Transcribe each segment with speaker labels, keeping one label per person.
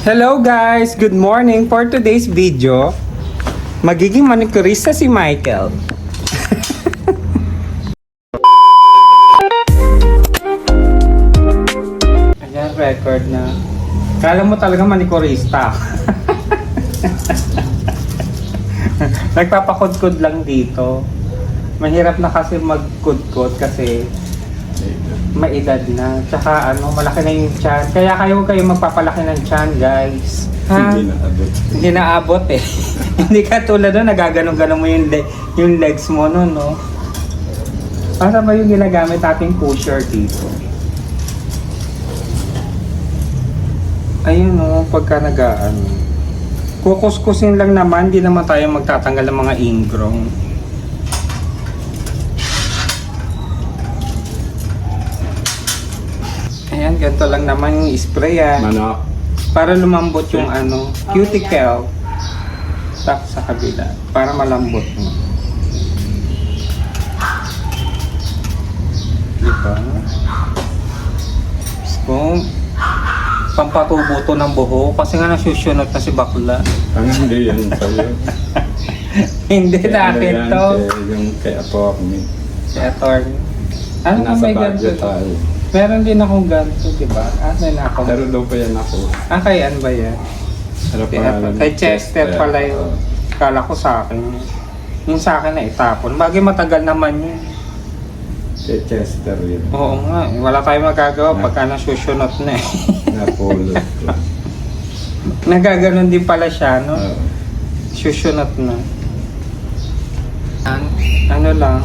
Speaker 1: Hello guys! Good morning! For today's video, magiging manicurista si Michael. Ayan, record na. Kala mo talaga manicurista. Nagpapakudkod lang dito. Mahirap na kasi magkudkod kasi may edad na. Tsaka malaki na yung tiyan. Kaya kayo magpapalaki ng tiyan, guys. Ha? Hindi naabot eh. Hindi ka tulad doon, nagaganon-ganon mo yung legs mo no, no? Para ba yung ginagamit ating pusher dito? Ayun no, pagka kukuskusin lang naman, hindi naman tayo magtatanggal ng mga ingrown. Ayan, ganito lang naman yung spray
Speaker 2: Manok.
Speaker 1: para lumambot yung cuticle. Tapos sa kabila, para malambot mo. Diba? So, pampatubo to ng buho kasi nga nasusunod na si bakla.
Speaker 2: Hindi yan sa'yo.
Speaker 1: Hindi na akin to.
Speaker 2: Yung kay attorney.
Speaker 1: Si attorney. Ano
Speaker 2: Nasa
Speaker 1: may ganito
Speaker 2: budget
Speaker 1: to?
Speaker 2: tayo.
Speaker 1: Meron din akong ganito, diba? May na ako.
Speaker 2: Pero daw pa yan ako.
Speaker 1: Kay ano ba yan?
Speaker 2: Ano pangalan?
Speaker 1: Kay Chester pala yun. Kala ko sa akin. Yung sa akin na itapon. Bagay matagal naman yun.
Speaker 2: Kay Chester yun.
Speaker 1: Oo nga. Wala tayong magagawa pagka nasusunod na eh.
Speaker 2: Napulot ko.
Speaker 1: Nagaganon din pala siya, no? Susunod na. Ano lang?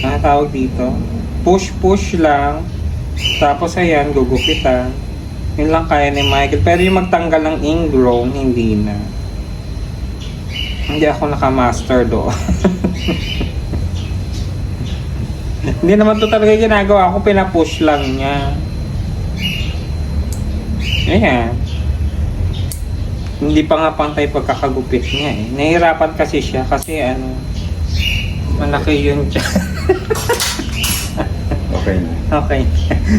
Speaker 1: Ano tawag dito? Push lang. Tapos ayan, gugupitan. Yun lang kaya ni Michael. Pero yung magtanggal ng ingrown, hindi na. Hindi ako nakamaster doon. Hindi naman to talaga ginagawa ko. Pinapush lang niya. Ayan. Hindi pa nga pantay pagkakagupit niya eh. Nahihirapan kasi siya kasi malaki yun siya.
Speaker 2: Okay na.
Speaker 1: Okay.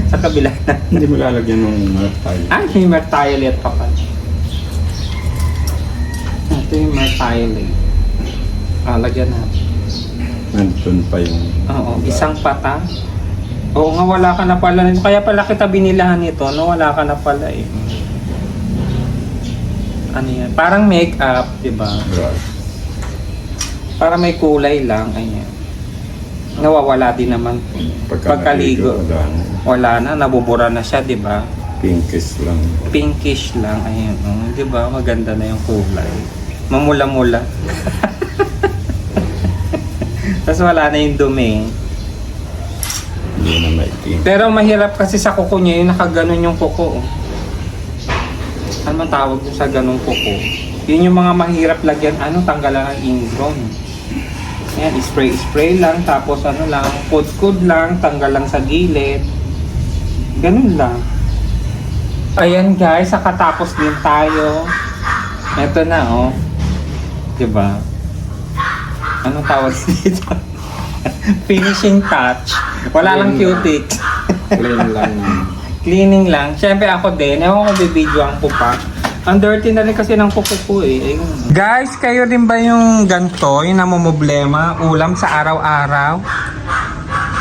Speaker 1: Sa kabila na.
Speaker 2: Hindi mo lalagyan ng tayo.
Speaker 1: May mertiolate pa pa. Ito yung mertiolate. Lagyan natin.
Speaker 2: Nandun pa yung...
Speaker 1: Oo, isang pata. Oo nga, wala ka na pala. Kaya pala kita binilahan nito, no? Wala ka na pala eh. Ano yan? Parang make-up, diba?
Speaker 2: Right.
Speaker 1: Para may kulay lang, ayan. Nawawala din naman pagkaligo. Wala na, nabubura na siya, di ba?
Speaker 2: Pinkish lang.
Speaker 1: Pinkish lang, ayan. Di ba? Maganda na yung kulay. Mamula-mula. Tapos wala na yung dumi.
Speaker 2: Hindi na maitim.
Speaker 1: Pero mahirap kasi sa kuko niya, yung nakaganon yung kuko. Ano man tawag dun sa ganong kuko? Yun yung mga mahirap lagyan, tanggalan ng ingrown. Ayan, spray lang, tapos lang, kudkod lang, tanggal lang sa gilid. Ganun lang. Ayan guys, nakatapos din tayo. Ito na Diba? Anong tawag dito? Finishing touch. Wala lang cutics.
Speaker 2: Clean lang.
Speaker 1: Cleaning lang. Siyempre ako din, ewan ko bibidyoan ko pa. Ang dirty na rin kasi ng kuko ko eh. Ayun. Guys, kayo din ba yung ganito, yung namumblema, ulam sa araw-araw?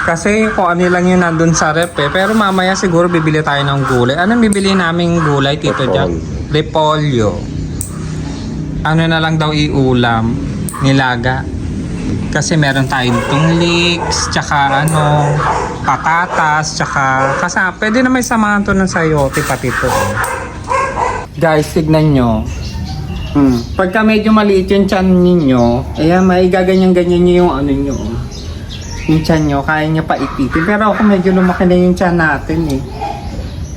Speaker 1: Kasi kung ano lang yun nandun sa rep eh. Pero mamaya siguro bibili tayo ng gulay. Anong bibili naming gulay, Tito Jack? Repolyo. Ano na lang daw iulam? Nilaga. Kasi meron tayong tunglix, tsaka patatas, tsaka pwede na may samahan to ng sayote pati to. Guys, tignan nyo. Pagka medyo maliit yung tiyan ninyo, ayan, maigaganyan-ganyan nyo yung nyo. Yung tiyan nyo, kaya nyo pa ipitin. Pero ako medyo lumaki na yung tiyan natin eh.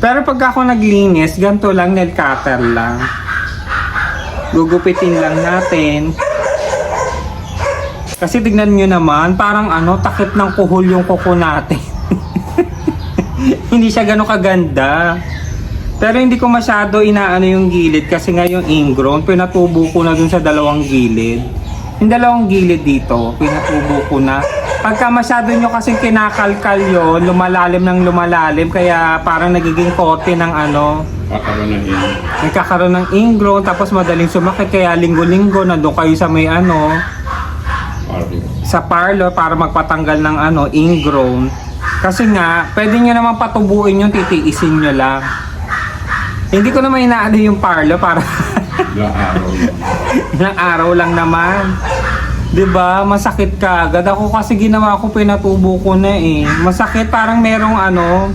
Speaker 1: Pero pagka ako naglinis, ganito lang, nail cutter lang. Gugupitin lang natin. Kasi tignan nyo naman, parang takip ng kuhol yung kuko natin. Hindi siya gano'ng kaganda. Pero hindi ko masyado yung gilid kasi nga yung ingrown, pinatubo ko na dun sa dalawang gilid. Yung dalawang gilid dito, pinatubo ko na. Pagka masyado nyo kasing kinakalkal yun, lumalalim ng lumalalim, kaya parang nagiging kote ng ano,
Speaker 2: Kakaroon ng yun.
Speaker 1: nagkakaroon ng ingrown, tapos madaling sumakit, kaya linggo-linggo nandun kayo sa may ano, sa parlor para magpatanggal ng ano, ingrown. Kasi nga, pwede nyo naman patubuin yung titiisin nyo lang. Hindi ko naman inaano yung parlor para
Speaker 2: Ilang araw lang.
Speaker 1: ilang araw lang naman. 'Di ba? Masakit ka agad. Ako kasi ginawa ko, pinatubo ko na eh. Masakit, parang merong ano,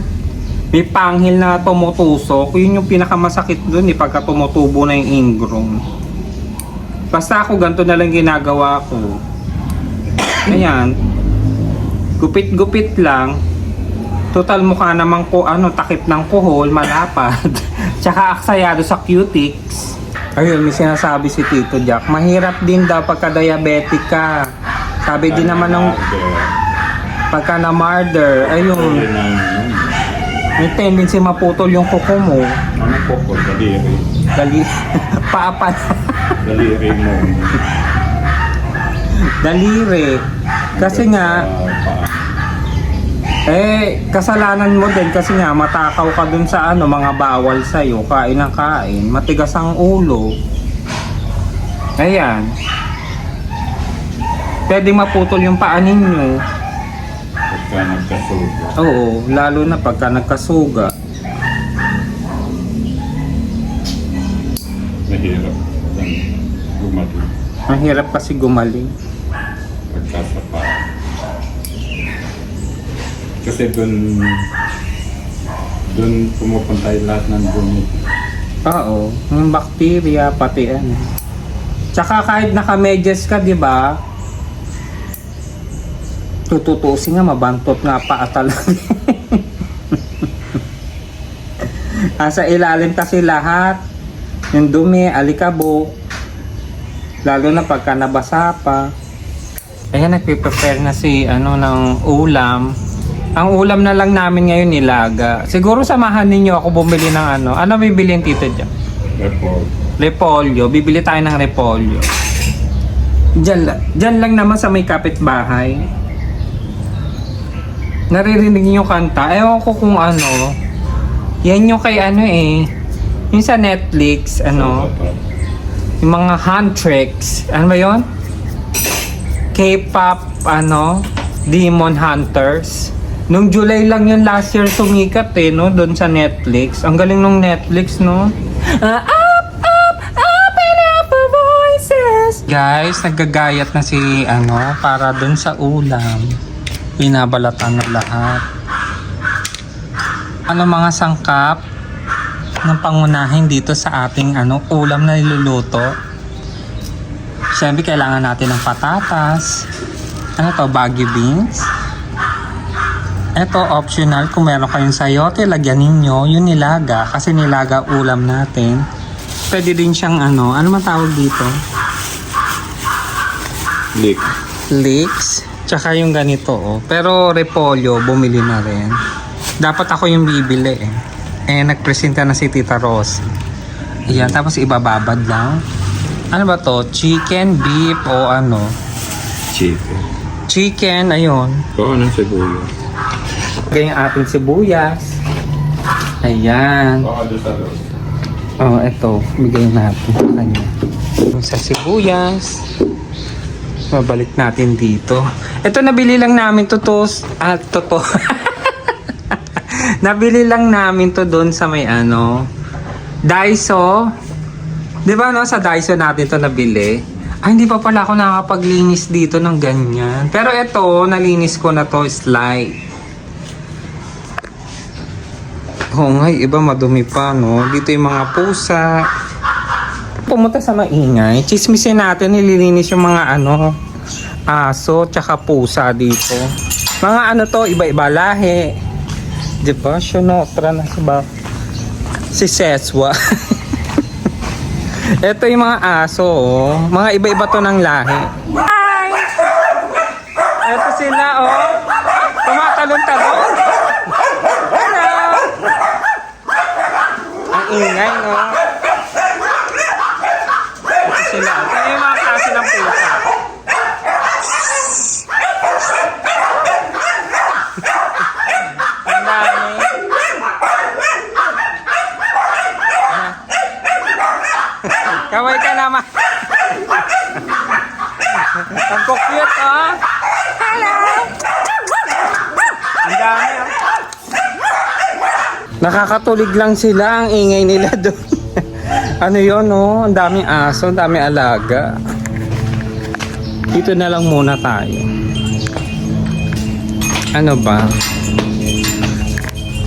Speaker 1: may panghil na tumutusok. Yun yung pinakamasakit dun eh, pagka tumutubo na yung ingrown. Basta ako ganito na lang ginagawa ko. Ayan. Gupit-gupit lang. Total mukha naman ko ano, takip ng kuhol, malapad. Tsaka aksayado sa cutics. Ayun, may sinasabi si Tito Jack. Mahirap din daw pagka diabetic ka. Sabi din naman ng pagka na murder, ayun, may tendency maputol yung kuko mo.
Speaker 2: Ano po po? Daliri.
Speaker 1: Dali, paapan.
Speaker 2: Daliri mo.
Speaker 1: Daliri. Kasi nga, kasalanan mo din kasi nga matakaw ka dun sa ano, mga bawal sa'yo, kain ng kain, matigas ang ulo. Ayan. Pwede maputol yung paa ninyo.
Speaker 2: Pagka nagkasuga.
Speaker 1: Oo, lalo na pagka nagkasuga.
Speaker 2: Mahirap. Gumaling.
Speaker 1: Mahirap kasi gumaling.
Speaker 2: Pagka sa paa. Kasi dun pumupunta yung lahat ng dumi.
Speaker 1: Oo, yung bacteria pati ano. Tsaka kahit naka-medyas ka, di ba? Tututusin nga, mabantot nga paa talaga. Sa ilalim kasi lahat. Yung dumi, alikabok. Lalo na pagka nabasa pa. Ayan, nagpiprepare na si ano ng ulam. Ang ulam na lang namin ngayon nilaga. Siguro samahan ninyo ako bumili ng ano. Ano bibiliin Tito dyan? Repolyo. Bibili tayo ng repolyo. Diyan lang naman sa may kapitbahay. Naririnig niyo yung kanta. Ewan ko kung ano. Yan yung kay ano eh. Yung sa Netflix, ano. Yung mga Huntrix. Ano ba yun? K-pop, ano. Demon Hunters. Nung July lang yun last year sumikat eh, no? Doon sa Netflix. Ang galing nung Netflix, no? Open up the voices! Guys, naggagayat na si, ano, para doon sa ulam. Binabalatan na lahat. Ano mga sangkap ng pangunahin dito sa ating, ano, ulam na niluluto? Siyempre, kailangan natin ng patatas. Ano to? Baguio beans. Ito, optional. Kung meron kayong sayote, lagyan ninyo yung nilaga. Kasi nilaga ulam natin. Pwede din siyang ano. Ano man tawag dito? Leeks. Tsaka yung ganito, oh. Pero repolyo, bumili na rin. Dapat ako yung bibili, eh. Nagpresenta na si Tita Rose. Ayan, tapos ibababad lang. Ano ba to? Chicken, beef, o ano? Chicken, ayun.
Speaker 2: Oo, anong sibuyas?
Speaker 1: Lagay yung ating sibuyas. Ayan.
Speaker 2: Oo, doon sa loob.
Speaker 1: Oh, eto. Bigay natin sa kanya. Yung sa sibuyas. Babalik natin dito. Ito, nabili lang namin to. Nabili lang namin to doon sa may ano. Daiso. Di ba no? Sa Daiso natin to nabili. Ay, hindi pa pala ako nakakapaglinis dito ng ganyan. Pero ito, nalinis ko na to, slide. Oo nga, iba madumi pa, no? Dito yung mga pusa. Pumunta sa maingay. Chismisin natin, nililinis yung mga ano, aso, tsaka pusa dito. Mga ano to, iba-iba lahi. Diba? Shinotra na si Seswa. Ito yung mga aso, oh. Mga iba-iba to ng lahi. Hi! Ito sila, oh. Tumatalon-talon. Hello! Ang ingay, no? Ito sila. Ito yung mga klase ng pusa. Kaway ka naman. Ang cute, oh. Hello. Ang dami, oh. Nakakatulig lang sila, ang ingay nila doon. Ano yun, oh? Ang daming aso, ang daming alaga. Dito na lang muna tayo. Ano ba?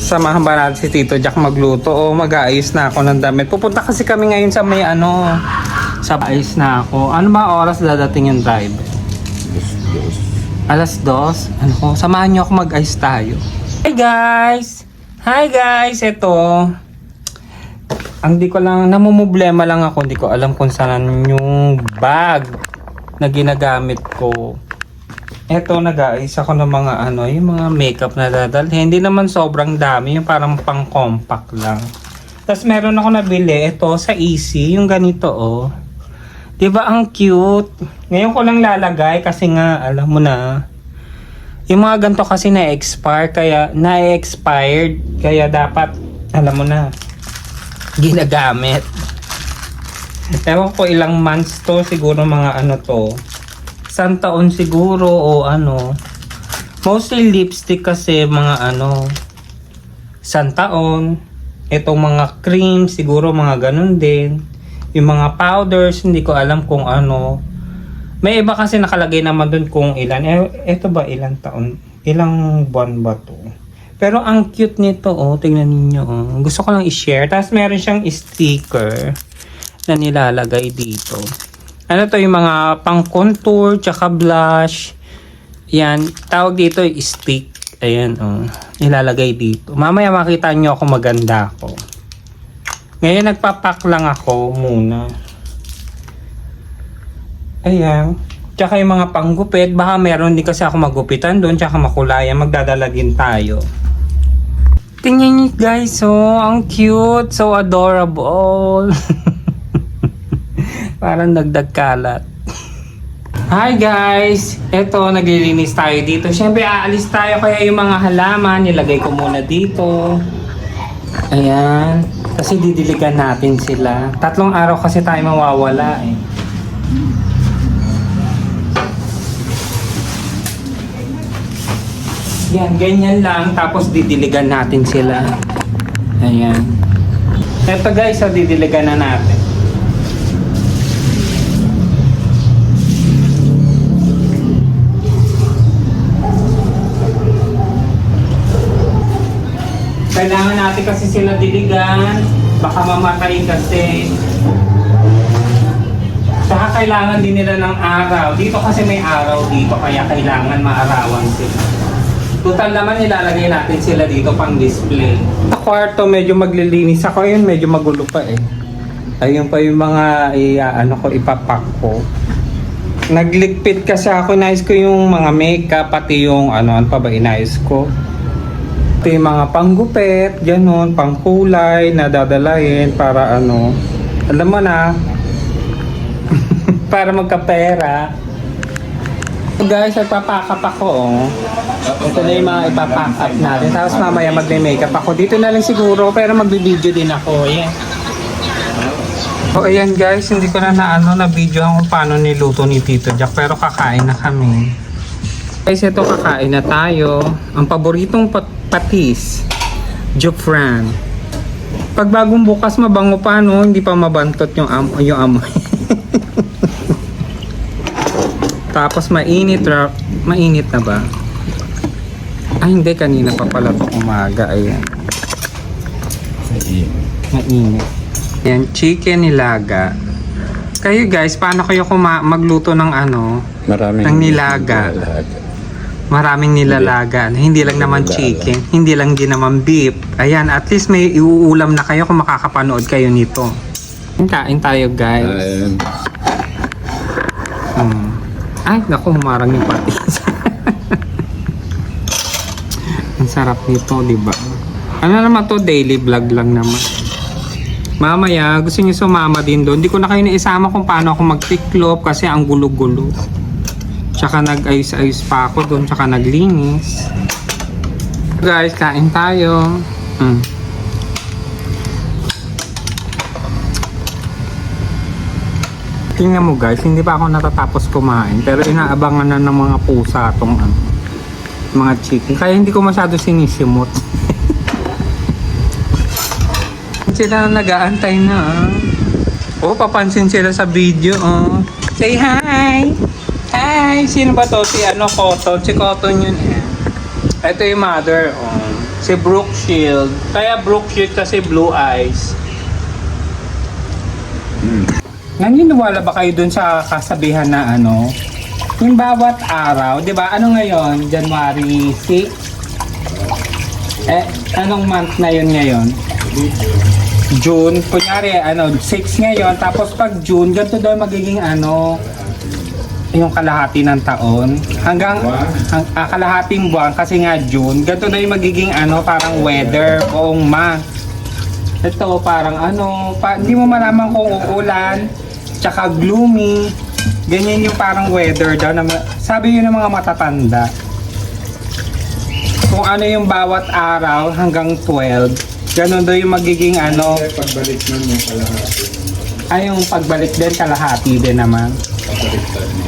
Speaker 1: Samahan ba natin si Tito Jack magluto o mag-aayos na ako ng damit? Pupunta kasi kami ngayon sa may sa ayos na ako. Ano ba oras dadating yung driver? Alas 2? Ano ko? Samahan niyo ako mag-ayos tayo. Hey guys! Hi guys! Ito. Ang di ko lang, namumblema lang ako. Hindi ko alam kung saan yung bag na ginagamit ko. Eto, nag-aayos ako ng mga yung mga makeup na dadalhin. Hindi naman sobrang dami, yung parang pang-compact lang. Tapos meron ako nabili, ito sa Easy, yung ganito, oh. Diba ang cute? Ngayon ko lang lalagay kasi nga, alam mo na, yung mga ganito kasi na-expired, kaya dapat, alam mo na, ginagamit. Ewan ko ilang months to, siguro mga to. Isang taon siguro o mostly lipstick kasi mga isang taon. Itong mga cream siguro mga ganun din. Yung mga powders hindi ko alam kung may iba kasi nakalagay naman dun kung ilan. Ito ba ilang taon, ilang buwan ba to? Pero ang cute nito, oh, tingnan niyo, oh. Gusto ko lang i-share. Tapos meron siyang sticker na nilalagay dito. Ano to, yung mga pang contour tsaka blush. Yan, tawag dito stick. Ayan, oh. Nilalagay dito. Mamaya makita nyo ako maganda ako. Ngayon nagpapak lang ako muna. Ayan. Tsaka yung mga panggupit, baka meron din kasi ako magupitan doon tsaka makulayan, magdadala din tayo. Tingnan nyo guys, oh, ang cute, so adorable. Parang dagdag kalat. Hi guys! Eto, naglilinis tayo dito. Siyempre, aalis tayo kaya yung mga halaman, nilagay ko muna dito. Ayan. Kasi didiligan natin sila. 3 araw kasi tayo mawawala eh. Yan, ganyan lang. Tapos didiligan natin sila. Ayan. Eto guys, didiligan na natin. Kailangan natin kasi sila diligan, baka mamatay kasi. Saka kailangan din nila ng araw. Dito kasi may araw dito, kaya kailangan maarawan sila. Total naman nilalagay natin sila dito pang display. Sa kwarto medyo maglilinis ako, yun medyo magulo pa eh. Ayun pa yung mga ipapak ko. Nagligpit kasi ako, inayos ko yung mga makeup, pati yung ano pa ba inayos ko. Ito yung mga panggupit, ganun, pangkulay na dadalahin para alam mo na, para magkapera. So guys, nagpapack ako, oh. Ito na yung mga ipapack up natin. Tapos mamaya mag-makeup ako. Dito na lang siguro, pero magbi-video din ako. Ayan. So ayan guys, hindi ko na na-video kung paano niluto ni Tito Jack, pero kakain na kami. Guys, ito kakain na tayo. Ang paboritong patis, Jofran. Pag bagong bukas mabango pa, no? Hindi pa mabantot yung amoy. Tapos mainit na ba? Ay hindi, kanina pa pala itong umaga. Ayan. Mainit. Ayan, chicken nilaga. Kayo guys, paano kayo magluto ng ng nilaga? Maraming nilalaga. Hindi lang naman chicken. Hindi lang din naman beef. Ayan, at least may iuulam na kayo kung makakapanood kayo nito. Kain tayo guys. Ay, naku, humarang yung patis. Ang sarap nito, diba? Ano naman to, daily vlog lang naman. Mamaya, gusto niyo sumama din doon. Hindi ko na kayo naisama kung paano ako mag-tiklop kasi ang gulo-gulo. Tsaka nag-ayos-ayos pa ako doon, tsaka naglinis. Guys, kain tayo. Tingnan mo guys, hindi pa ako natatapos kumain. Pero inaabangan na ng mga pusa tong mga chicken. Kaya hindi ko masyado sinisimot. Sila nag-aantay na. Oh, papansin sila sa video. Oh. Say hi! Hi! Sino ba to? Si Cotton. Si Cotton yun eh. Ito yung mother. Oh. Si Brooke Shield. Kaya Brooke Shield kasi blue eyes. Naniniwala ba kayo dun sa kasabihan na yung bawat araw, di ba? Ano ngayon? January 6? Anong month na yun ngayon? June. Kunyari, 6 ngayon. Tapos pag June, ganito daw magiging yung kalahati ng taon. Hanggang kalahating buwan kasi nga June. Ganito daw yung magiging parang weather buong month. Ito parang hindi mo malaman kung uulan, tsaka gloomy. Ganyan yung parang weather daw. Sabi yun ng mga matatanda. Kung ano yung bawat araw hanggang 12, ganun daw yung magiging
Speaker 2: Pagbalik nun yung kalahati.
Speaker 1: yung pagbalik din, kalahati din naman.
Speaker 2: Pabaliktad mo.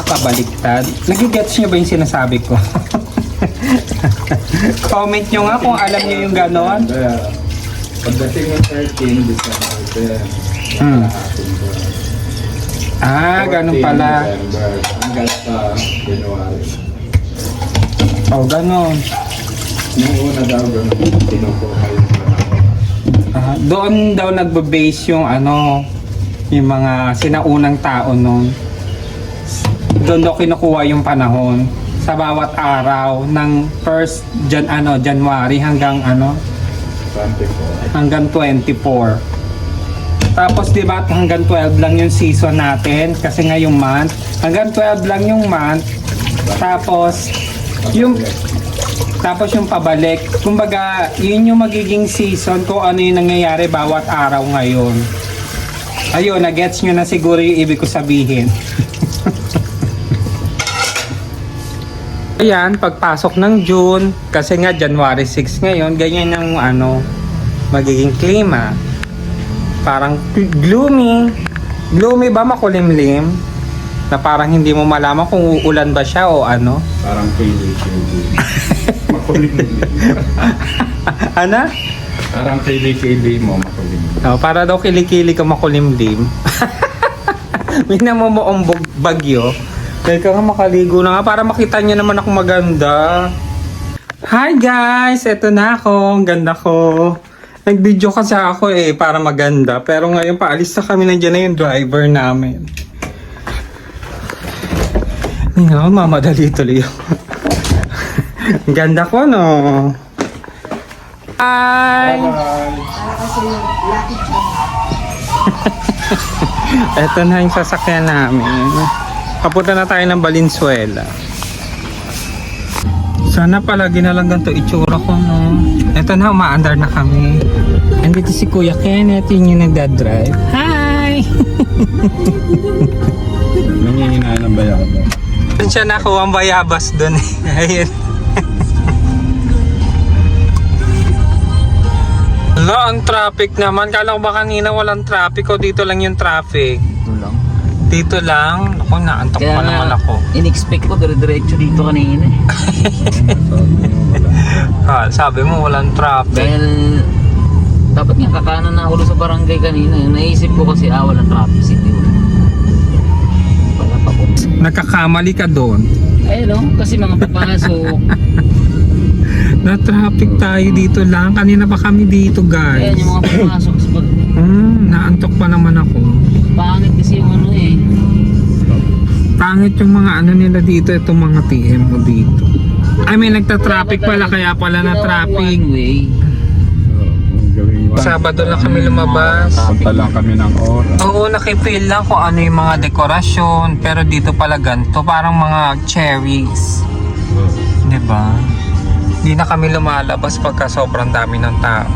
Speaker 1: Pabaliktad. Nagigets nyo ba yung sinasabi ko? Comment nyo nga kung alam nyo yung ganon.
Speaker 2: Pagdating ng 13 December, kalahating ko.
Speaker 1: Ganun pala.
Speaker 2: December hanggang sa January.
Speaker 1: Ganon.
Speaker 2: Yung una daw ganun, tinukuha yung
Speaker 1: Doon daw nagbe-base yung yung mga sinaunang tao noon. Doon daw kinukuha yung panahon sa bawat araw ng first January hanggang
Speaker 2: 24.
Speaker 1: hanggang 24. Tapos 'di ba hanggang 12 lang yung season natin kasi nga yung month, hanggang 12 lang yung month. Tapos yung pabalik. Kumbaga, yun yung magiging season kung ano yung nangyayari bawat araw ngayon. Ayun, na-gets nyo na siguro yung ibig ko sabihin. Ayan, pagpasok ng June, kasi nga January 6 ngayon, ganyan yung magiging klima. Parang gloomy. Gloomy ba, makulimlim? Na parang hindi mo malaman kung uulan ba siya o
Speaker 2: Parang kili-kili. Makulimlim. Parang kili-kili mo makulimlim.
Speaker 1: Para daw kilikili ka makulimlim. May namumuong bagyo. Dahil ka nga makaligo na nga para makita niyo naman ako maganda. Hi guys! Eto na ako. Ang ganda ko. Nag-video kasi ako para maganda. Pero ngayon paalis na kami. Nandiyan na yung driver namin. Hindi nga, mamadali tuloy ako. Ang ganda ko, no? Hi! Ito na yung sasakyan namin. Papunta na tayo ng Valenzuela. Sana palagi na lang ganito itsura ko, no? Ito na, umaandar na kami. Andito si Kuya Kenneth, yun yung nagdadrive. Hi!
Speaker 2: Nangihinaan ng bayabas.
Speaker 1: Doon siya nakuha ang bayabas doon. Ayun. Hala, ang traffic naman. Kala ko ba kanina walang traffic o dito lang yung traffic?
Speaker 3: Ito lang.
Speaker 1: Dito lang? Ako, naantok pa naman ako.
Speaker 3: In-expect ko dire-diretso dito kanina
Speaker 1: Sabi mo walang traffic.
Speaker 3: Dahil dapat nga kakanan na ako doon sa barangay kanina. Naisip ko kasi walang traffic city. Wala pa po.
Speaker 1: Nagkakamali ka doon.
Speaker 3: Kasi mga papasok.
Speaker 1: Na-traffic tayo dito lang. Kanina pa kami dito, guys.
Speaker 3: Ayan yung mga papasok sa pag...
Speaker 1: Naantok pa naman ako.
Speaker 3: Pangit kasi yung
Speaker 1: Pangit yung mga nila dito, itong mga TM mo dito. Nagta-traffic pala, kaya pala na traffic.
Speaker 3: One way.
Speaker 1: Sabado lang kami lumabas.
Speaker 2: Punta lang kami ng oras.
Speaker 1: Oo, nakipil lang kung ano yung mga dekorasyon. Pero dito pala ganito, parang mga cherries. Diba? Hindi na kami lumalabas pagka sobrang dami ng tao.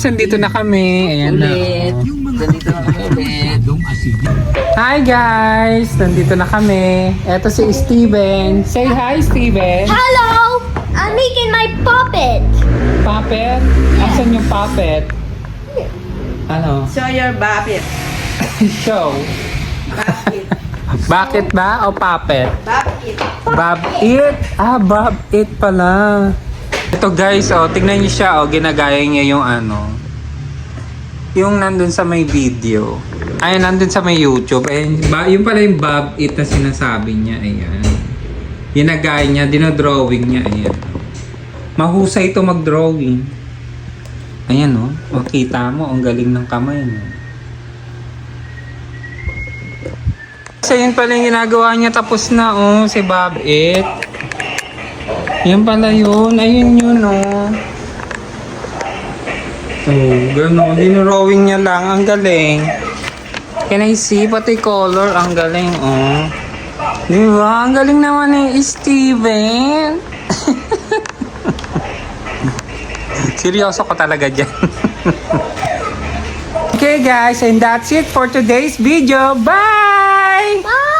Speaker 1: andito na kami. Ayan na.
Speaker 3: Ulit. Ganito na kami ulit.
Speaker 1: Hi guys! Nandito na kami. Eto si Steven. Say hi, Steven.
Speaker 4: Hello! I'm making my puppet.
Speaker 1: Puppet? Asan yung puppet? Ano?
Speaker 5: Show your puppet.
Speaker 1: Show.
Speaker 5: Puppet.
Speaker 1: Bakit ba? O puppet?
Speaker 5: Puppet.
Speaker 1: Bob It? Ah, Bob It pala. Ito guys, oh, tignan niyo siya, oh, ginagaya niya yung ano. Yung nandun sa may video. Ay, nandun sa may YouTube. Eh, yung pala yung Bob It na sinasabi niya. Ayan. Ginagaya niya, dinodrawing niya. Ayan. Mahusay ito mag-drawing. Ayan, oh. Makita mo, ang galing ng kamay mo. Kasi yun pala yung ginagawa niya, tapos na, oh, si Bob It. Yan pala yun. Ayun yun, oh. Oh, gano'n. Dinrawing niya lang. Ang galing. Can I see? Pati color. Ang galing, oh. Diba? Ang galing naman ni Steven. Seryoso ko talaga dyan. Okay, guys. And that's it for today's video. Bye!
Speaker 4: Bye!